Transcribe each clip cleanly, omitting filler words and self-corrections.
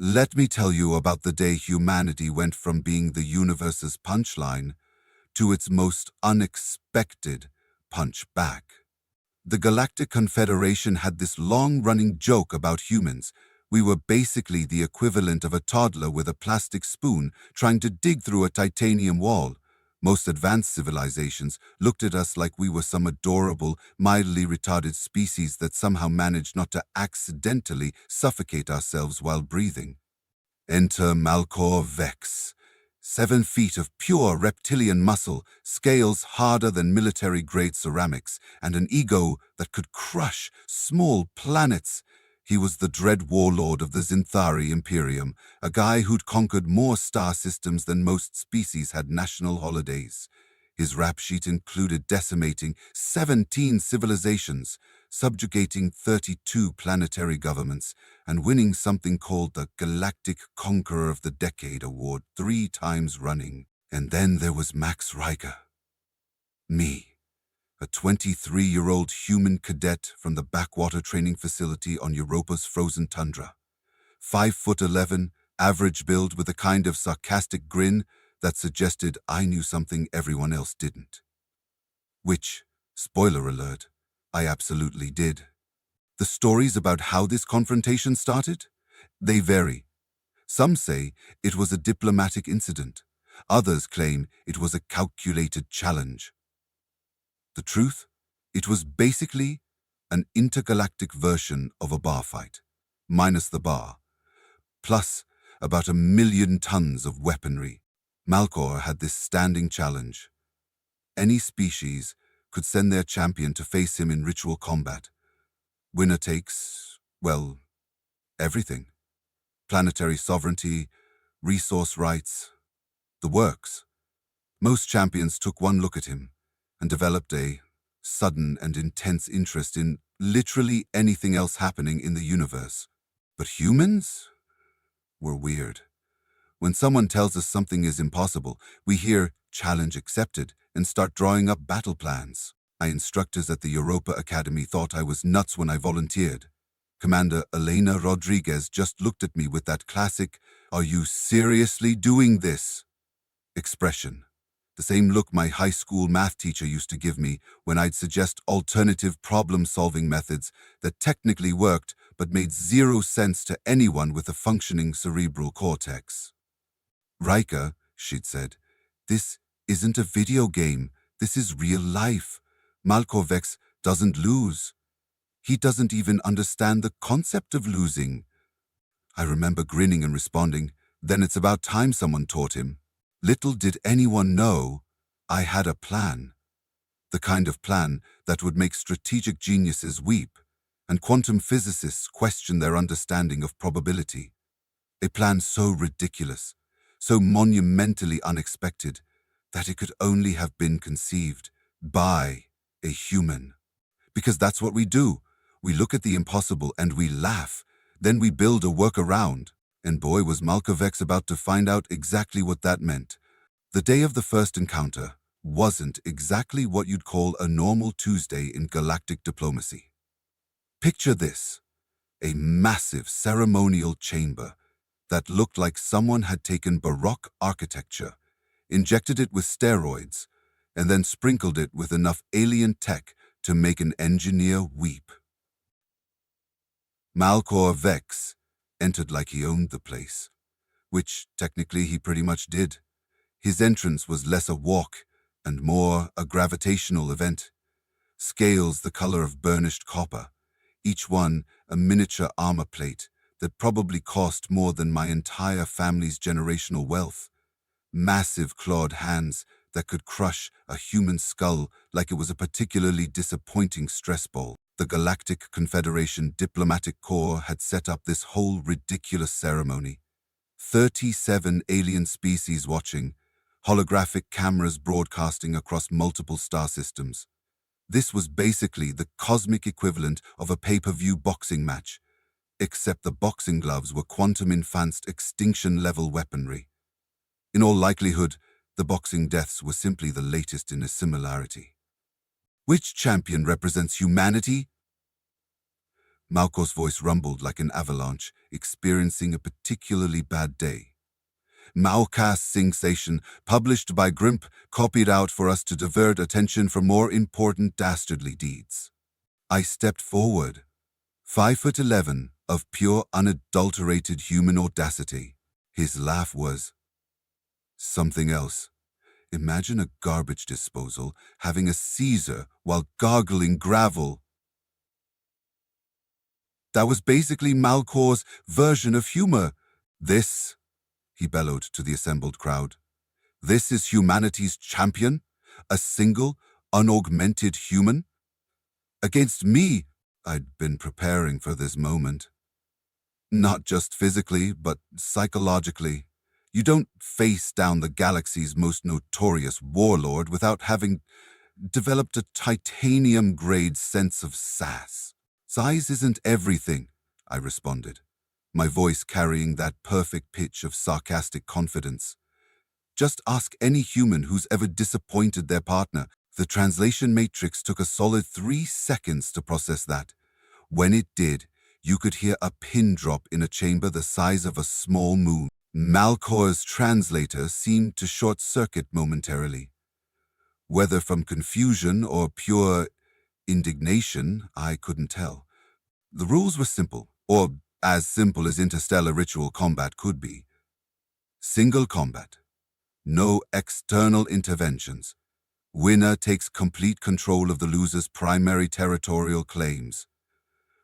Let me tell you about the day humanity went from being the universe's punchline to its most unexpected punchback. The Galactic Confederation had this long-running joke about humans. We were basically the equivalent of a toddler with a plastic spoon trying to dig through a titanium wall. Most advanced civilizations looked at us like we were some adorable, mildly retarded species that somehow managed not to accidentally suffocate ourselves while breathing. Enter Malkor Vex. 7 feet of pure reptilian muscle, scales harder than military-grade ceramics, and an ego that could crush small planets. He was the dread warlord of the Zinthari Imperium, a guy who'd conquered more star systems than most species had national holidays. His rap sheet included decimating 17 civilizations, subjugating 32 planetary governments, and winning something called the Galactic Conqueror of the Decade award 3 times running. And then there was Max Reiker. Me. A 23-year-old human cadet from the backwater training facility on Europa's frozen tundra. 5'11", average build with a kind of sarcastic grin that suggested I knew something everyone else didn't. Which, spoiler alert, I absolutely did. The stories about how this confrontation started? They vary. Some say it was a diplomatic incident. Others claim it was a calculated challenge. The truth? It was basically an intergalactic version of a bar fight, minus the bar, plus about 1 million tons of weaponry. Malkor had this standing challenge. Any species could send their champion to face him in ritual combat. Winner takes, well, everything. Planetary sovereignty, resource rights, the works. Most champions took one look at him and developed a sudden and intense interest in literally anything else happening in the universe. But humans were weird. When someone tells us something is impossible, we hear "challenge accepted" and start drawing up battle plans. My instructors at the Europa Academy thought I was nuts when I volunteered. Commander Elena Rodriguez just looked at me with that classic, "Are you seriously doing this?" expression. The same look my high school math teacher used to give me when I'd suggest alternative problem-solving methods that technically worked but made zero sense to anyone with a functioning cerebral cortex. "Riker," she'd said, "this isn't a video game. This is real life. Malkor Vex doesn't lose. He doesn't even understand the concept of losing." I remember grinning and responding, "Then it's about time someone taught him." Little did anyone know I had a plan. The kind of plan that would make strategic geniuses weep and quantum physicists question their understanding of probability. A plan so ridiculous, so monumentally unexpected, that it could only have been conceived by a human. Because that's what we do. We look at the impossible and we laugh. Then we build a workaround. And boy, was Malkor Vex about to find out exactly what that meant. The day of the first encounter wasn't exactly what you'd call a normal Tuesday in galactic diplomacy. Picture this: a massive ceremonial chamber that looked like someone had taken Baroque architecture, injected it with steroids, and then sprinkled it with enough alien tech to make an engineer weep. Malkor Vex entered like he owned the place, which technically he pretty much did. His entrance was less a walk and more a gravitational event. Scales the color of burnished copper, each one a miniature armor plate that probably cost more than my entire family's generational wealth. Massive clawed hands that could crush a human skull like it was a particularly disappointing stress ball. The Galactic Confederation Diplomatic Corps had set up this whole ridiculous ceremony. 37 alien species watching, holographic cameras broadcasting across multiple star systems. This was basically the cosmic equivalent of a pay-per-view boxing match, except the boxing gloves were quantum-enhanced extinction-level weaponry. In all likelihood, the boxing deaths were simply the latest in a similarity. Which champion represents humanity? Malkor's voice rumbled like an avalanche, experiencing a particularly bad day. Malkas sensation, published by Grimp, copied out for us to divert attention from more important dastardly deeds. I stepped forward, 5'11", of pure, unadulterated human audacity. His laugh was something else. Imagine a garbage disposal having a Caesar while gargling gravel. That was basically Malkor's version of humor. This, he bellowed to the assembled crowd, this is humanity's champion? A single, unaugmented human? Against me? I'd been preparing for this moment. Not just physically, but psychologically. You don't face down the galaxy's most notorious warlord without having developed a titanium-grade sense of sass. Size isn't everything, I responded, my voice carrying that perfect pitch of sarcastic confidence. Just ask any human who's ever disappointed their partner. The translation matrix took a solid 3 seconds to process that. When it did, you could hear a pin drop in a chamber the size of a small moon. Malkor's translator seemed to short-circuit momentarily. Whether from confusion or pure indignation, I couldn't tell. The rules were simple, or as simple as interstellar ritual combat could be. Single combat. No external interventions. Winner takes complete control of the loser's primary territorial claims.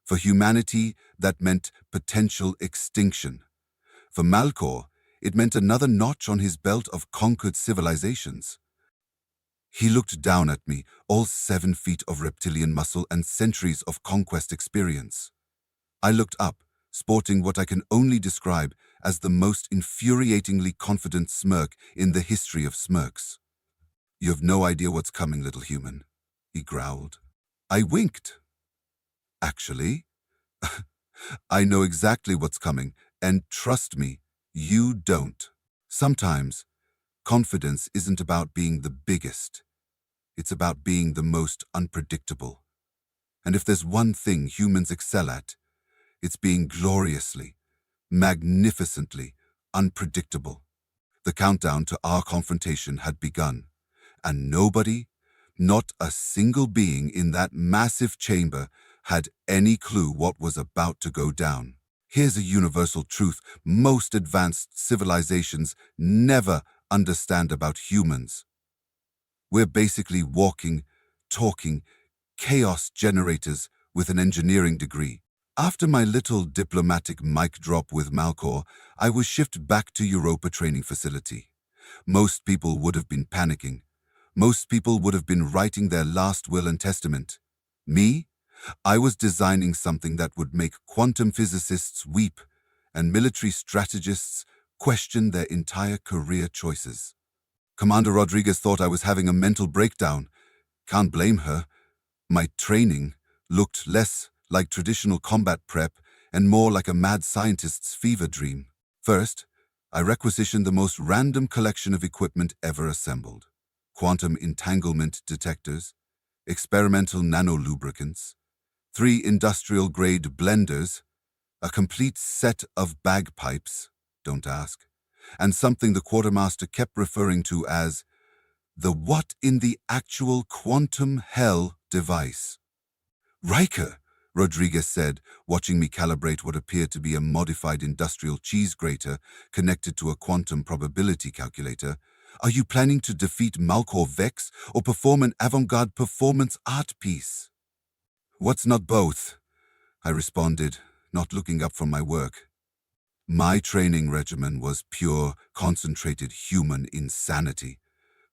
For humanity, that meant potential extinction. For Malkor, it meant another notch on his belt of conquered civilizations. He looked down at me, all 7 feet of reptilian muscle and centuries of conquest experience. I looked up, sporting what I can only describe as the most infuriatingly confident smirk in the history of smirks. You have no idea what's coming, little human, he growled. I winked. Actually, I know exactly what's coming, and trust me, you don't. Sometimes, confidence isn't about being the biggest. It's about being the most unpredictable. And if there's one thing humans excel at, it's being gloriously, magnificently unpredictable. The countdown to our confrontation had begun, and nobody, not a single being in that massive chamber, had any clue what was about to go down. Here's a universal truth most advanced civilizations never understand about humans. We're basically walking, talking, chaos generators with an engineering degree. After my little diplomatic mic drop with Malkor, I was shifted back to Europa training facility. Most people would have been panicking. Most people would have been writing their last will and testament. Me? I was designing something that would make quantum physicists weep and military strategists question their entire career choices. Commander Rodriguez thought I was having a mental breakdown. Can't blame her. My training looked less like traditional combat prep and more like a mad scientist's fever dream. First, I requisitioned the most random collection of equipment ever assembled. Quantum entanglement detectors, experimental nanolubricants, 3 industrial-grade blenders, a complete set of bagpipes, don't ask, and something the quartermaster kept referring to as the what in the actual quantum hell device. Reiker, Rodriguez said, watching me calibrate what appeared to be a modified industrial cheese grater connected to a quantum probability calculator. Are you planning to defeat Malkor Vex or perform an avant-garde performance art piece? What's not both? I responded, not looking up from my work. My training regimen was pure, concentrated human insanity.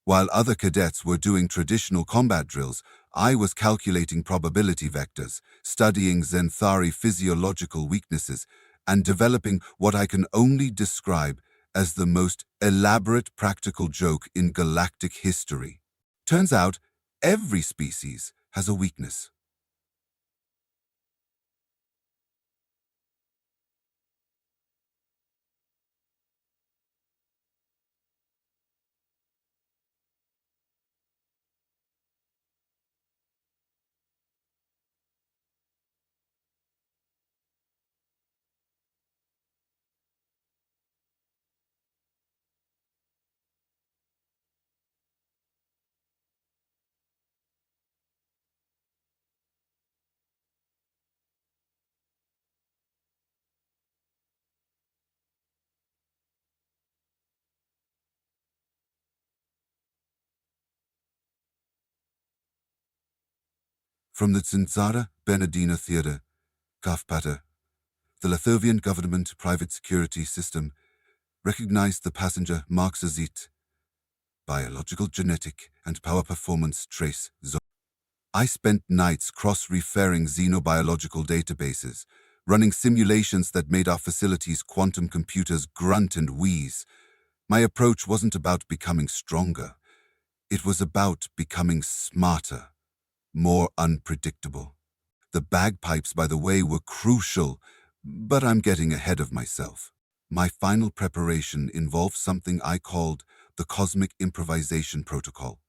While other cadets were doing traditional combat drills, I was calculating probability vectors, studying Zenthari physiological weaknesses, and developing what I can only describe as the most elaborate practical joke in galactic history. Turns out, every species has a weakness. From the Zinzara Benedina Theatre, Kafpata, the Latvian government private security system recognized the passenger Max Reiker, biological, genetic, and power performance trace zone. I spent nights cross-referring xenobiological databases, running simulations that made our facility's quantum computers grunt and wheeze. My approach wasn't about becoming stronger. It was about becoming smarter, more unpredictable. The bagpipes, by the way, were crucial, but I'm getting ahead of myself. My final preparation involved something I called the Cosmic Improvisation Protocol,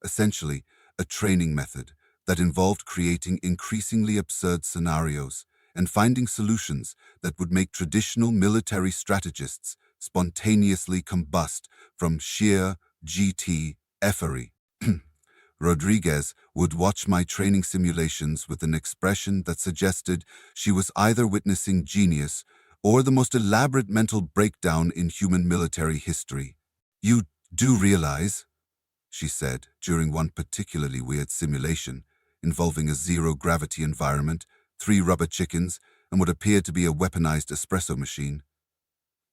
essentially a training method that involved creating increasingly absurd scenarios and finding solutions that would make traditional military strategists spontaneously combust from sheer GT effery. Rodriguez would watch my training simulations with an expression that suggested she was either witnessing genius or the most elaborate mental breakdown in human military history. "You do realize," she said during one particularly weird simulation involving a zero-gravity environment, 3 rubber chickens, and what appeared to be a weaponized espresso machine,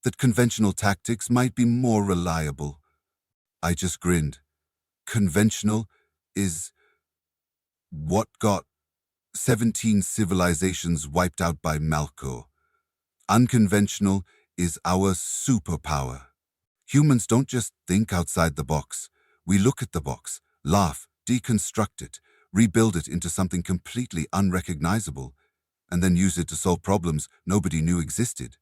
"that conventional tactics might be more reliable." I just grinned. Conventional is what got 17 civilizations wiped out by Malkor. Unconventional is our superpower. Humans don't just think outside the box. We look at the box, laugh, deconstruct it, rebuild it into something completely unrecognizable, and then use it to solve problems nobody knew existed.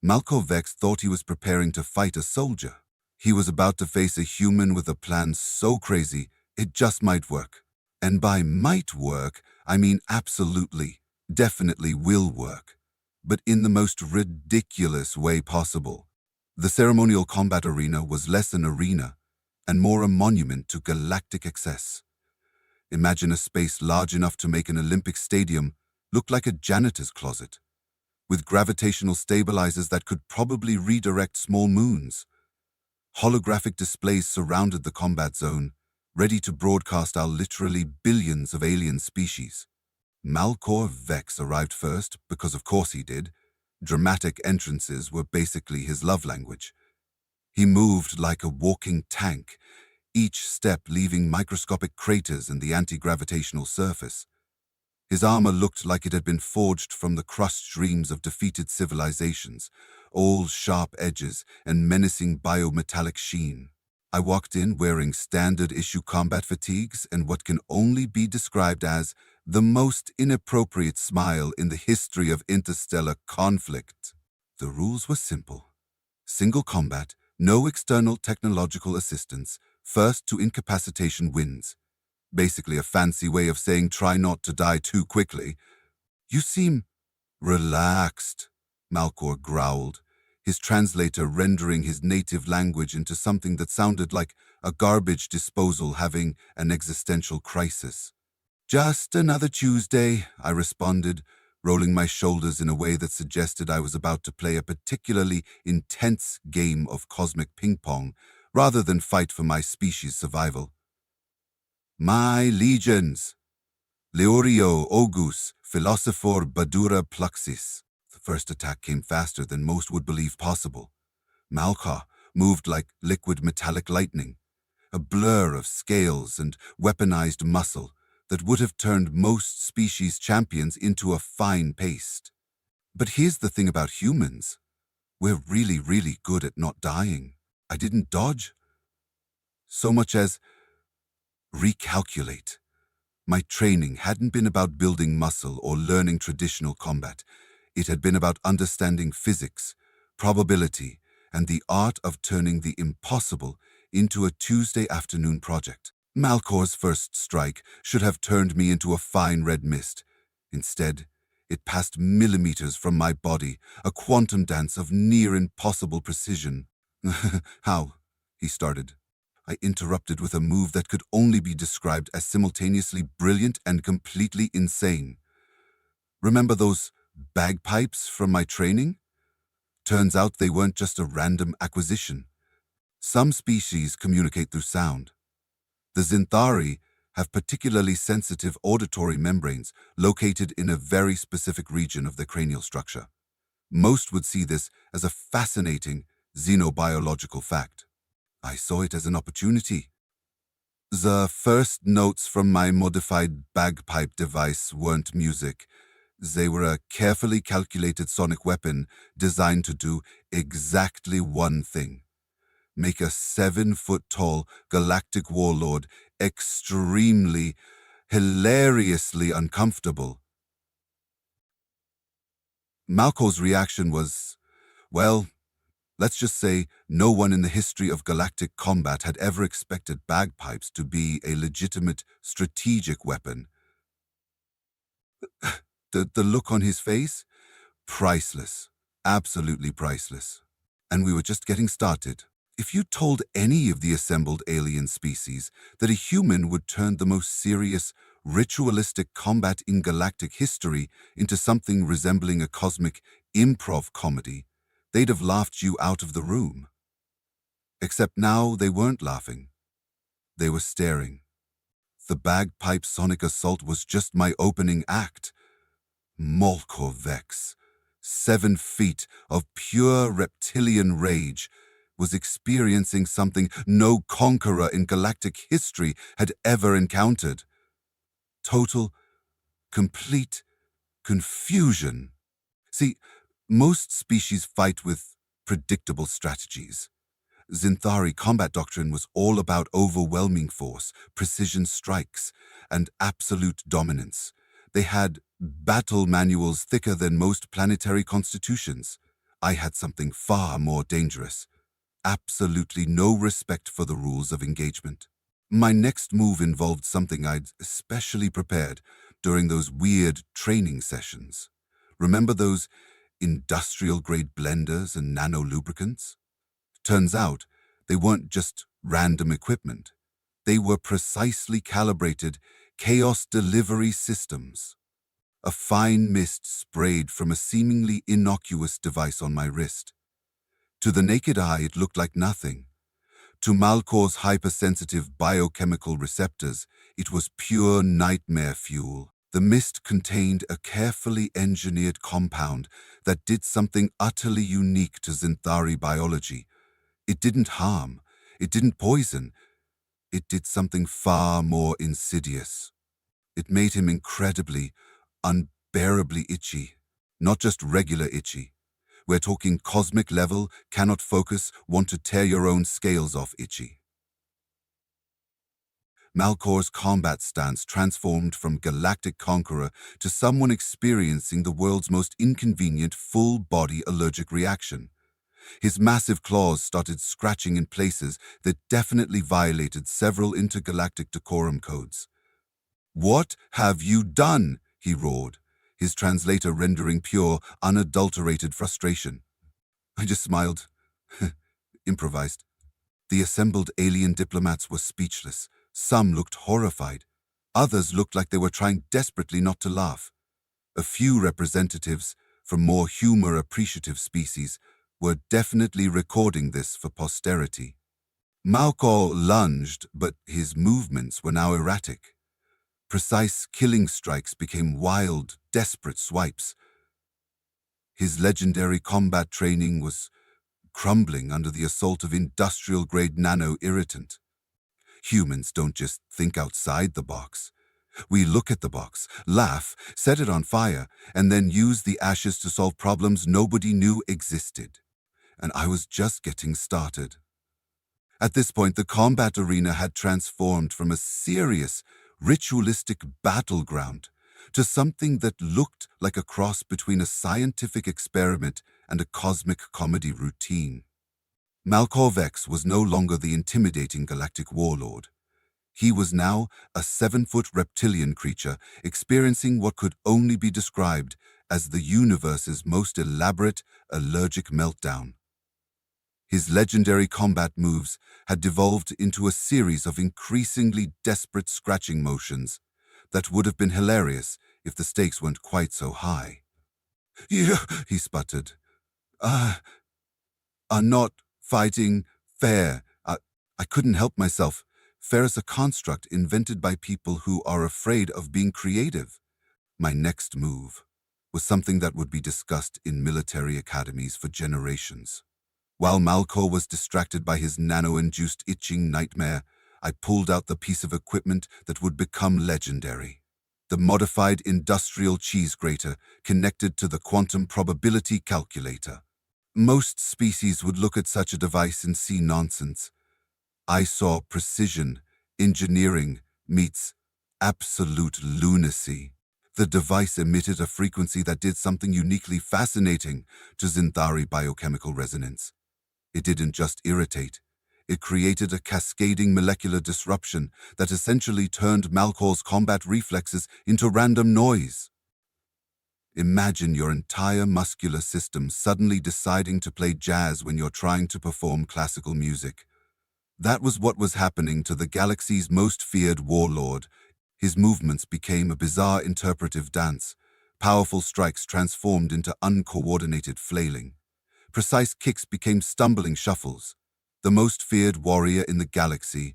Malkor Vex thought he was preparing to fight a soldier. He was about to face a human with a plan so crazy it just might work. And by might work, I mean absolutely, definitely will work, but in the most ridiculous way possible. The ceremonial combat arena was less an arena and more a monument to galactic excess. Imagine a space large enough to make an Olympic stadium look like a janitor's closet, with gravitational stabilizers that could probably redirect small moons. Holographic displays surrounded the combat zone, ready to broadcast our literally billions of alien species. Malkor Vex arrived first, because of course he did. Dramatic entrances were basically his love language. He moved like a walking tank, each step leaving microscopic craters in the anti-gravitational surface. His armor looked like it had been forged from the crushed dreams of defeated civilizations, all sharp edges and menacing biometallic sheen. I walked in wearing standard-issue combat fatigues and what can only be described as the most inappropriate smile in the history of interstellar conflict. The rules were simple. Single combat, no external technological assistance, first to incapacitation wins. Basically a fancy way of saying try not to die too quickly. "You seem relaxed," Malkor growled, his translator rendering his native language into something that sounded like a garbage disposal having an existential crisis. "Just another Tuesday," I responded, rolling my shoulders in a way that suggested I was about to play a particularly intense game of cosmic ping-pong rather than fight for my species' survival. "My legions, Leorio Ogus, Philosopher Badura Pluxis." The first attack came faster than most would believe possible. Malkor moved like liquid metallic lightning, a blur of scales and weaponized muscle that would have turned most species champions into a fine paste. But here's the thing about humans. We're really, really good at not dying. I didn't dodge so much as recalculate. My training hadn't been about building muscle or learning traditional combat. It had been about understanding physics, probability, and the art of turning the impossible into a Tuesday afternoon project. Malkor's first strike should have turned me into a fine red mist. Instead, it passed millimeters from my body, a quantum dance of near impossible precision. "How?" he started. I interrupted with a move that could only be described as simultaneously brilliant and completely insane. "Remember those bagpipes from my training? Turns out they weren't just a random acquisition. Some species communicate through sound. The Zinthari have particularly sensitive auditory membranes located in a very specific region of the cranial structure. Most would see this as a fascinating xenobiological fact. I saw it as an opportunity. The first notes from my modified bagpipe device weren't music. They were a carefully calculated sonic weapon designed to do exactly one thing: make a 7-foot-tall galactic warlord extremely, hilariously uncomfortable. Malkor's reaction was, well, let's just say no one in the history of galactic combat had ever expected bagpipes to be a legitimate strategic weapon. The look on his face? Priceless. Absolutely priceless. And we were just getting started. If you told any of the assembled alien species that a human would turn the most serious, ritualistic combat in galactic history into something resembling a cosmic improv comedy, they'd have laughed you out of the room. Except now they weren't laughing. They were staring. The bagpipe sonic assault was just my opening act. Malkor Vex, 7 feet of pure reptilian rage, was experiencing something no conqueror in galactic history had ever encountered. Total, complete confusion. See, most species fight with predictable strategies. Zinthari combat doctrine was all about overwhelming force, precision strikes, and absolute dominance. They had battle manuals thicker than most planetary constitutions. I had something far more dangerous. Absolutely no respect for the rules of engagement. My next move involved something I'd especially prepared during those weird training sessions. Remember those industrial-grade blenders and nano-lubricants? Turns out, they weren't just random equipment. They were precisely calibrated chaos delivery systems. A fine mist sprayed from a seemingly innocuous device on my wrist. To the naked eye, it looked like nothing. To Malkor's hypersensitive biochemical receptors, it was pure nightmare fuel. The mist contained a carefully engineered compound that did something utterly unique to Zinthari biology. It didn't harm, it didn't poison, it did something far more insidious. It made him incredibly, unbearably itchy. Not just regular itchy. We're talking cosmic level, cannot focus, want to tear your own scales off itchy. Malkor's combat stance transformed from galactic conqueror to someone experiencing the world's most inconvenient full-body allergic reaction. His massive claws started scratching in places that definitely violated several intergalactic decorum codes. "What have you done?" he roared, his translator rendering pure, unadulterated frustration. I just smiled, improvised. The assembled alien diplomats were speechless. Some looked horrified. Others looked like they were trying desperately not to laugh. A few representatives from more humor-appreciative species were definitely recording this for posterity. Malkor lunged, but his movements were now erratic. Precise killing strikes became wild, desperate swipes. His legendary combat training was crumbling under the assault of industrial-grade nano-irritant. Humans don't just think outside the box. We look at the box, laugh, set it on fire, and then use the ashes to solve problems nobody knew existed. And I was just getting started. At this point, the combat arena had transformed from a serious, ritualistic battleground to something that looked like a cross between a scientific experiment and a cosmic comedy routine. Malkor Vex was no longer the intimidating galactic warlord. He was now a 7-foot reptilian creature experiencing what could only be described as the universe's most elaborate allergic meltdown. His legendary combat moves had devolved into a series of increasingly desperate scratching motions that would have been hilarious if the stakes weren't quite so high. "Yeah," he sputtered. Are not fighting fair. I couldn't help myself. Fair is a construct invented by people who are afraid of being creative. My next move was something that would be discussed in military academies for generations. While Malkor was distracted by his nano-induced itching nightmare, I pulled out the piece of equipment that would become legendary. The modified industrial cheese grater connected to the quantum probability calculator. Most species would look at such a device and see nonsense. I saw precision engineering meets absolute lunacy. The device emitted a frequency that did something uniquely fascinating to Zinthari biochemical resonance. It didn't just irritate. It created a cascading molecular disruption that essentially turned Malkor's combat reflexes into random noise. Imagine your entire muscular system suddenly deciding to play jazz when you're trying to perform classical music. That was what was happening to the galaxy's most feared warlord. His movements became a bizarre interpretive dance. Powerful strikes transformed into uncoordinated flailing. Precise kicks became stumbling shuffles. The most feared warrior in the galaxy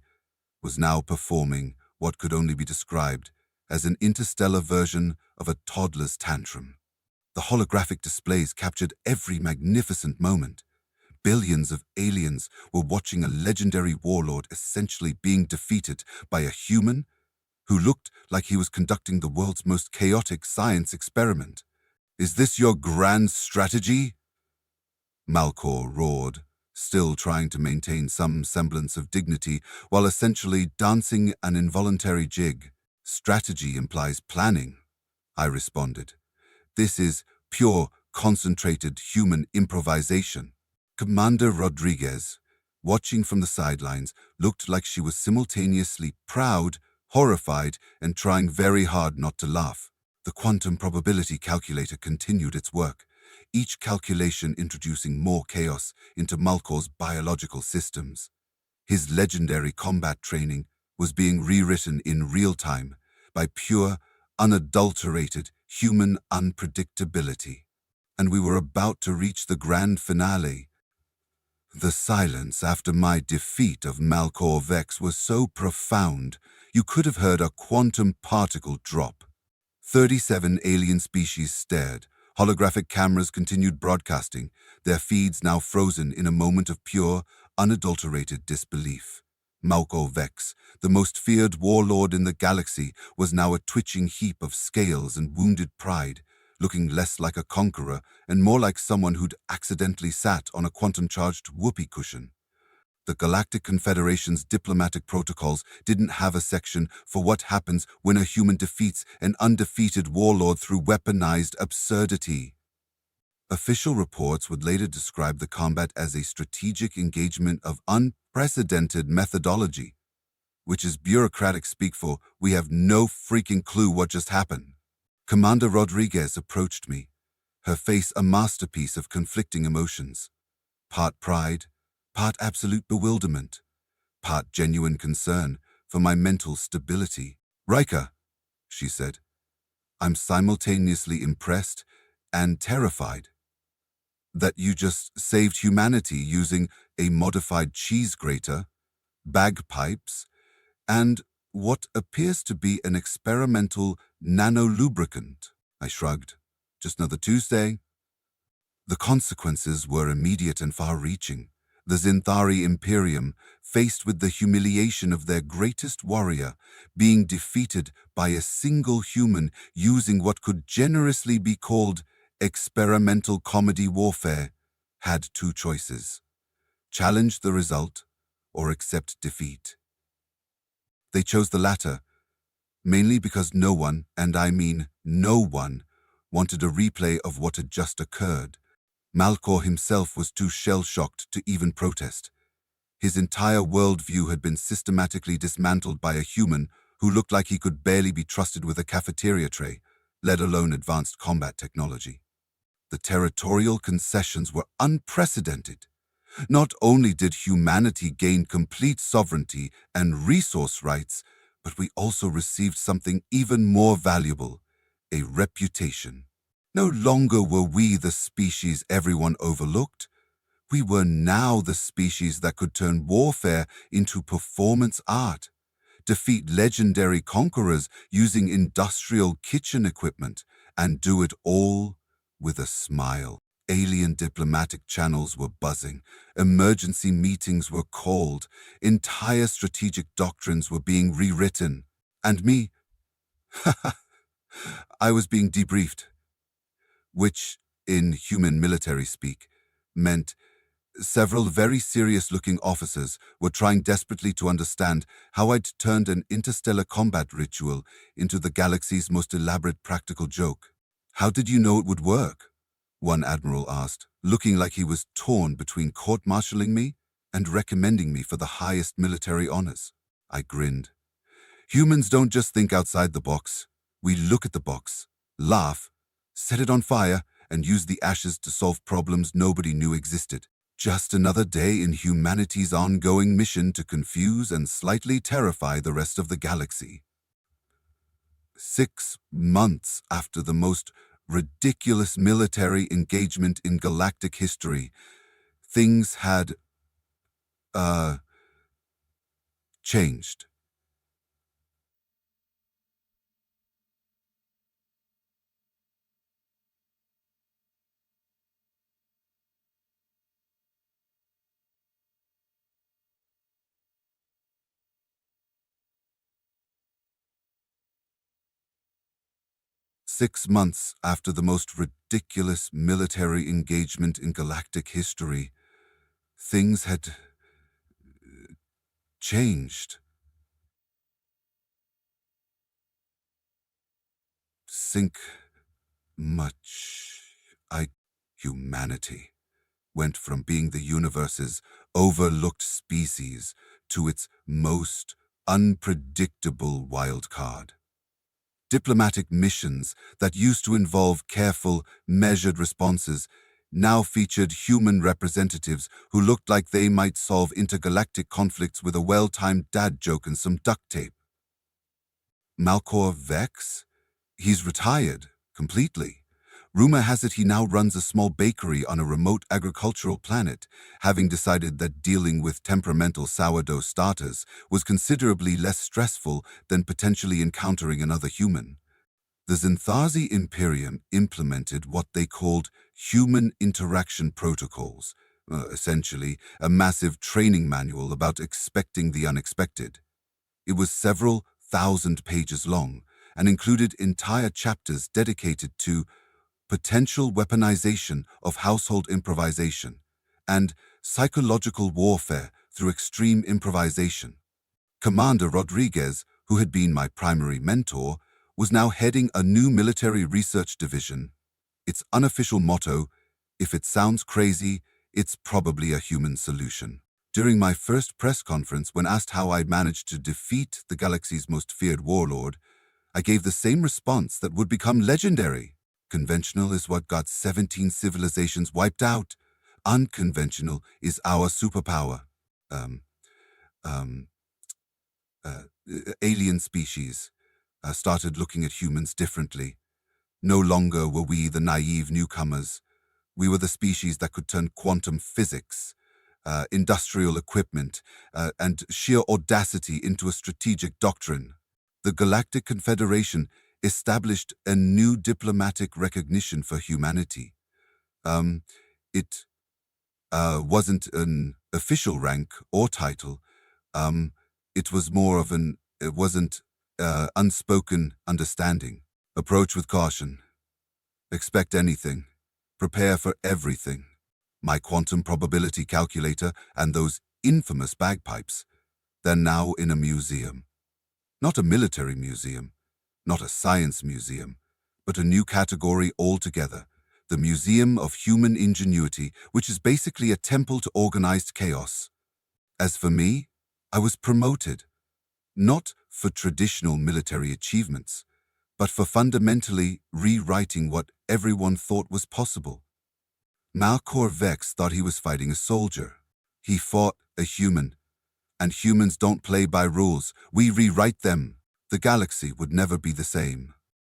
was now performing what could only be described as an interstellar version of a toddler's tantrum. The holographic displays captured every magnificent moment. Billions of aliens were watching a legendary warlord essentially being defeated by a human who looked like he was conducting the world's most chaotic science experiment. "Is this your grand strategy?" Malkor roared, still trying to maintain some semblance of dignity while essentially dancing an involuntary jig. "Strategy implies planning," I responded. "This is pure, concentrated human improvisation." Commander Rodriguez, watching from the sidelines, looked like she was simultaneously proud, horrified, and trying very hard not to laugh. The quantum probability calculator continued its work, each calculation introducing more chaos into Malkor's biological systems. His legendary combat training was being rewritten in real time by pure, unadulterated human unpredictability. And we were about to reach the grand finale. The silence after my defeat of Malkor Vex was so profound, you could have heard a quantum particle drop. 37 alien species stared. Holographic cameras continued broadcasting, their feeds now frozen in a moment of pure, unadulterated disbelief. Malkor Vex, the most feared warlord in the galaxy, was now a twitching heap of scales and wounded pride, looking less like a conqueror and more like someone who'd accidentally sat on a quantum-charged whoopee cushion. The Galactic Confederation's diplomatic protocols didn't have a section for what happens when a human defeats an undefeated warlord through weaponized absurdity. Official reports would later describe the combat as a strategic engagement of unprecedented methodology, which is bureaucratic speak for "we have no freaking clue what just happened." Commander Rodriguez approached me, her face a masterpiece of conflicting emotions. Part pride, part absolute bewilderment, part genuine concern for my mental stability. "Reiker," she said, "I'm simultaneously impressed and terrified that you just saved humanity using a modified cheese grater, bagpipes, and what appears to be an experimental nano-lubricant." I shrugged. "Just another Tuesday." The consequences were immediate and far-reaching. The Zinthari Imperium, faced with the humiliation of their greatest warrior, being defeated by a single human using what could generously be called experimental comedy warfare, had two choices: challenge the result or accept defeat. They chose the latter, mainly because no one, and I mean no one, wanted a replay of what had just occurred. Malkor himself was too shell-shocked to even protest. His entire worldview had been systematically dismantled by a human who looked like he could barely be trusted with a cafeteria tray, let alone advanced combat technology. The territorial concessions were unprecedented. Not only did humanity gain complete sovereignty and resource rights, but we also received something even more valuable: a reputation. No longer were we the species everyone overlooked. We were now the species that could turn warfare into performance art. defeat legendary conquerors using industrial kitchen equipment, and do it all with a smile. Alien diplomatic channels were buzzing, emergency meetings were called, entire strategic doctrines were being rewritten, and me, I was being debriefed, which, in human military speak, meant several very serious-looking officers were trying desperately to understand how I'd turned an interstellar combat ritual into the galaxy's most elaborate practical joke. "How did you know it would work?" one admiral asked, looking like he was torn between court-martialing me and recommending me for the highest military honors. I grinned. "Humans don't just think outside the box. We look at the box, laugh, set it on fire, and use the ashes to solve problems nobody knew existed. Just another day in humanity's ongoing mission to confuse and slightly terrify the rest of the galaxy." 6 months after the most ridiculous military engagement in galactic history, things had, changed. Six months after the most ridiculous military engagement in galactic history, things had changed. Sink much. Humanity went from being the universe's overlooked species to its most unpredictable wildcard. Diplomatic missions that used to involve careful, measured responses now featured human representatives who looked like they might solve intergalactic conflicts with a well-timed dad joke and some duct tape. Malkor Vex? He's retired, completely. Rumor has it he now runs a small bakery on a remote agricultural planet, having decided that dealing with temperamental sourdough starters was considerably less stressful than potentially encountering another human. The Xanthazi Imperium implemented what they called human interaction protocols, essentially a massive training manual about expecting the unexpected. It was several thousand pages long and included entire chapters dedicated to potential weaponization of household improvisation, and psychological warfare through extreme improvisation. Commander Rodriguez, who had been my primary mentor, was now heading a new military research division. Its unofficial motto, "If it sounds crazy, it's probably a human solution." During my first press conference, when asked how I'd managed to defeat the galaxy's most feared warlord, I gave the same response that would become legendary. Conventional is what got 17 civilizations wiped out. Unconventional is our superpower. Alien species started looking at humans differently. No longer were we the naive newcomers. We were the species that could turn quantum physics, industrial equipment, and sheer audacity into a strategic doctrine. The Galactic Confederation established a new diplomatic recognition for humanity. It wasn't an official rank or title. It was more of unspoken understanding. Approach with caution. Expect anything. Prepare for everything. My quantum probability calculator and those infamous bagpipes, they're now in a museum. Not a military museum, not a science museum, but a new category altogether, the Museum of Human Ingenuity, which is basically a temple to organized chaos. As for me, I was promoted, not for traditional military achievements, but for fundamentally rewriting what everyone thought was possible. Malkor Vex thought he was fighting a soldier. He fought a human, and humans don't play by rules. We rewrite them. The galaxy would never be the same.